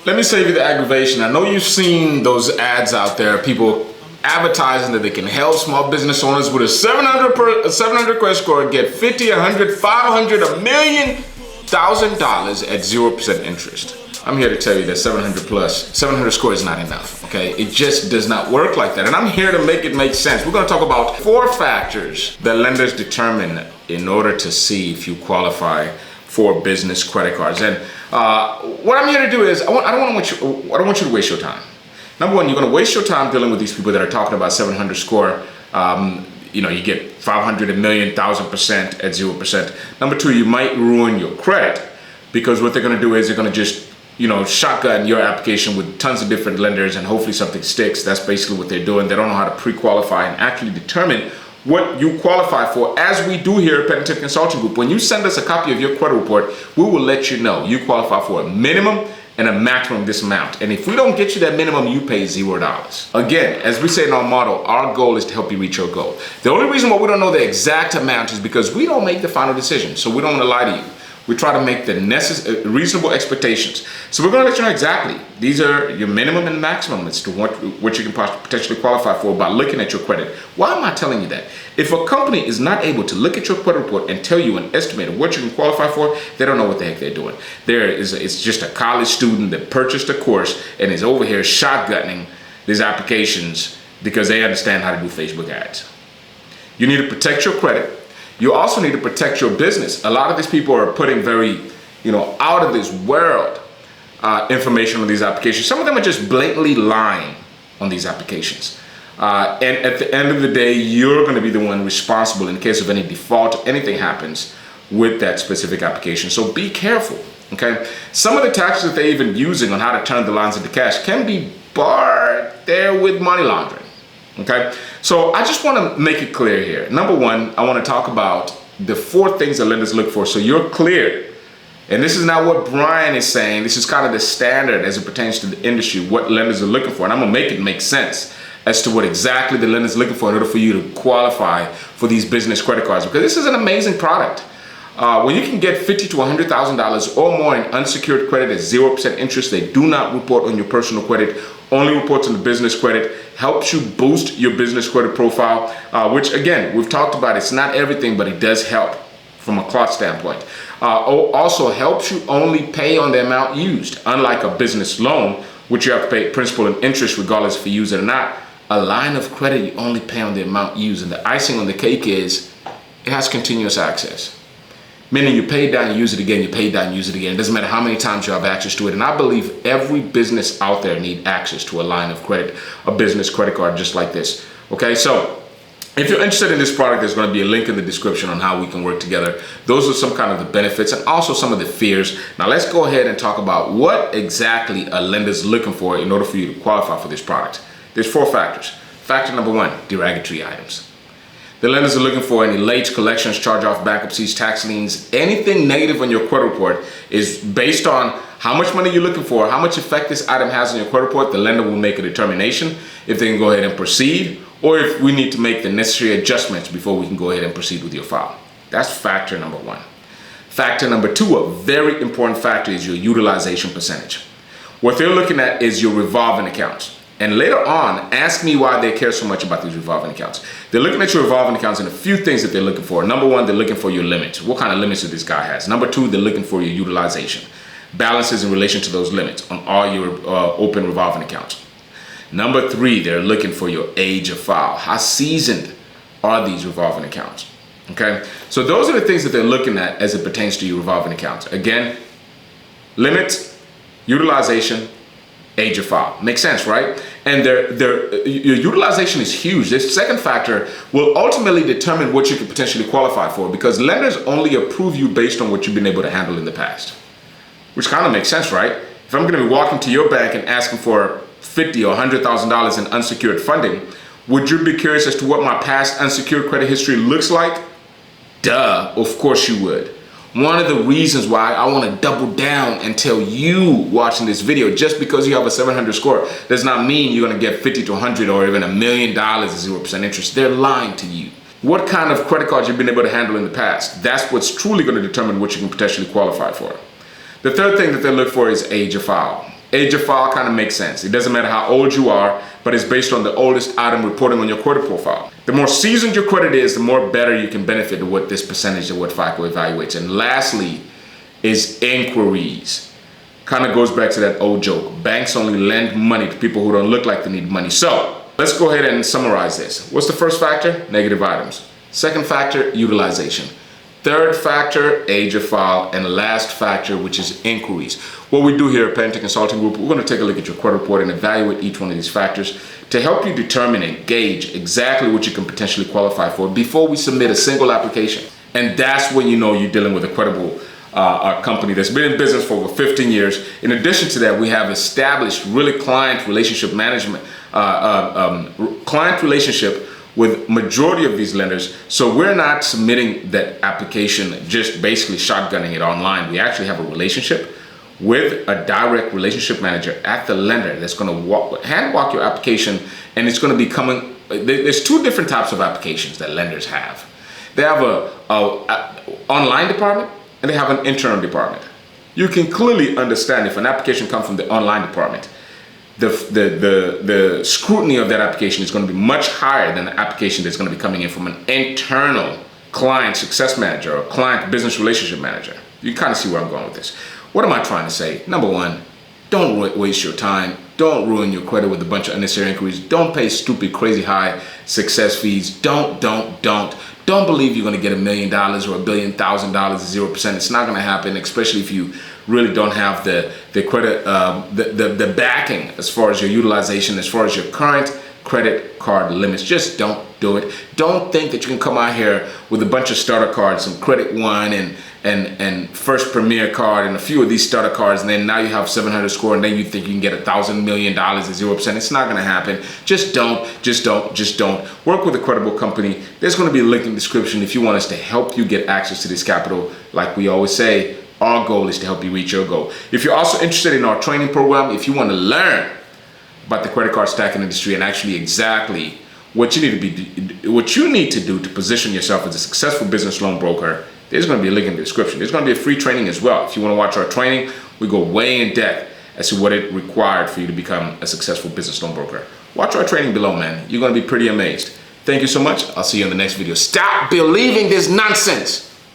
let me save you the aggravation. I know you've seen those ads out there, people advertising that they can help small business owners with a 700 credit score get 50, 100, 500, $1 million, $1,000 at 0% interest. I'm here to tell you that 700 score is not enough, okay? It just does not work like that. And I'm here to make it make sense. We're gonna talk about 4 factors that lenders determine in order to see if you qualify for business credit cards. And what I'm here to do is, I don't want you to waste your time. Number one, you're gonna waste your time dealing with these people that are talking about 700 score. You get 500, $1 million, 1,000% at 0%. Number two, you might ruin your credit because what they're gonna do is they're gonna just shotgun your application with tons of different lenders and hopefully something sticks. That's basically what they're doing. They don't know how to pre-qualify and actually determine what you qualify for, as we do here at Penitent Consulting Group. When you send us a copy of your credit report, we will let you know you qualify for a minimum and a maximum this amount. And if we don't get you that minimum, you pay $0. Again, as we say in our motto, our goal is to help you reach your goal. The only reason why we don't know the exact amount is because we don't make the final decision. So we don't want to lie to you. We try to make the reasonable expectations. So we're going to let you know exactly. These are your minimum and maximum as to what you can potentially qualify for by looking at your credit. Why am I telling you that? If a company is not able to look at your credit report and tell you an estimate of what you can qualify for, they don't know what the heck they're doing. It's just a college student that purchased a course and is over here shotgunning these applications because they understand how to do Facebook ads. You need to protect your credit. You also need to protect your business. A lot of these people are putting very, out of this world information on these applications. Some of them are just blatantly lying on these applications. And at the end of the day, you're going to be the one responsible in case of any default, anything happens with that specific application. So be careful, okay? Some of the tactics that they're even using on how to turn the lines into cash can be barred there with money laundering. Okay, so I just want to make it clear here. Number one, I want to talk about the 4 things that lenders look for so you're clear. And this is not what Brian is saying. This is kind of the standard as it pertains to the industry, what lenders are looking for. And I'm going to make it make sense as to what exactly the lenders are looking for in order for you to qualify for these business credit cards. Because this is an amazing product. When you can get $50,000 to $100,000 or more in unsecured credit at 0% interest, they do not report on your personal credit, only reports on the business credit, helps you boost your business credit profile, which again, we've talked about, it's not everything, but it does help from a clock standpoint. Also helps you only pay on the amount used, unlike a business loan, which you have to pay principal and interest regardless if you use it or not. A line of credit, you only pay on the amount used, and the icing on the cake is it has continuous access. Meaning you pay down, you use it again, you pay down, use it again. It doesn't matter how many times you have access to it. And I believe every business out there needs access to a line of credit, a business credit card just like this. Okay, so if you're interested in this product, there's going to be a link in the description on how we can work together. Those are some kind of the benefits and also some of the fears. Now let's go ahead and talk about what exactly a lender is looking for in order for you to qualify for this product. There's 4 factors. Factor number 1, derogatory items. The lenders are looking for any late collections, charge-off, bankruptcies, tax liens, anything negative on your credit report is based on how much money you're looking for, how much effect this item has on your credit report. The lender will make a determination if they can go ahead and proceed or if we need to make the necessary adjustments before we can go ahead and proceed with your file. That's factor number 1. Factor number 2, a very important factor, is your utilization percentage. What they're looking at is your revolving accounts. And later on, ask me why they care so much about these revolving accounts. They're looking at your revolving accounts and a few things that they're looking for. Number 1, they're looking for your limits. What kind of limits that this guy has? Number 2, they're looking for your utilization. Balances in relation to those limits on all your open revolving accounts. Number 3, they're looking for your age of file. How seasoned are these revolving accounts? Okay, so those are the things that they're looking at as it pertains to your revolving accounts. Again, limits, utilization, age of file. Makes sense, right? And your utilization is huge. This second factor will ultimately determine what you can potentially qualify for, because lenders only approve you based on what you've been able to handle in the past. Which kind of makes sense, right? If I'm going to be walking to your bank and asking for $50,000 or $100,000 in unsecured funding, would you be curious as to what my past unsecured credit history looks like? Duh, of course you would. One of the reasons why I want to double down and tell you watching this video, just because you have a 700 score does not mean you're going to get 50 to 100 or even $1 million at 0% interest. They're lying to you. What kind of credit cards you've been able to handle in the past? That's what's truly going to determine what you can potentially qualify for. The third thing that they look for is age of file. Age of file kind of makes sense. It doesn't matter how old you are, but it's based on the oldest item reporting on your credit profile. The more seasoned your credit is, the more better you can benefit of what this percentage of what FICO evaluates. And lastly is inquiries. Kind of goes back to that old joke. Banks only lend money to people who don't look like they need money. So let's go ahead and summarize this. What's the first factor? Negative items. Second factor, utilization. Third factor, age of file, and last factor, which is inquiries. What we do here at Pennington Consulting Group, we're going to take a look at your credit report and evaluate each one of these factors to help you determine and gauge exactly what you can potentially qualify for before we submit a single application. And that's when you know you're dealing with a credible company that's been in business for over 15 years. In addition to that, we have established really client relationship management, client relationship with majority of these lenders. So we're not submitting that application just basically shotgunning it online. We actually have a relationship with a direct relationship manager at the lender that's going to hand walk your application, and it's going to be coming. There's two different types of applications that lenders have. They have a online department and they have an internal department. You can clearly understand if an application comes from the online department, the scrutiny of that application is going to be much higher than the application that's going to be coming in from an internal client success manager or client business relationship manager. You kind of see where I'm going with this. What am I trying to say? Number one, don't waste your time. Don't ruin your credit with a bunch of unnecessary inquiries. Don't pay stupid, crazy high success fees. Don't believe you're going to get $1 million or $1 billion, $1,000 at 0%. It's not going to happen, especially if you really don't have the credit, the backing as far as your utilization, as far as your current credit card limits. Just don't do it. Don't think that you can come out here with a bunch of starter cards, some Credit One and First Premier card and a few of these starter cards, and then now you have 700 score, and then you think you can get $1,000 million at 0%. It's not going to happen. Just don't. Work with a credible company. There's going to be a link in the description if you want us to help you get access to this capital. Like we always say, our goal is to help you reach your goal. If you're also interested in our training program, if you want to learn about the credit card stacking industry and actually exactly what you need to do to position yourself as a successful business loan broker, there's going to be a link in the description. There's going to be a free training as well. If you want to watch our training, we go way in depth as to what it required for you to become a successful business loan broker. Watch our training below, man. You're going to be pretty amazed. Thank you so much. I'll see you in the next video. Stop believing this nonsense.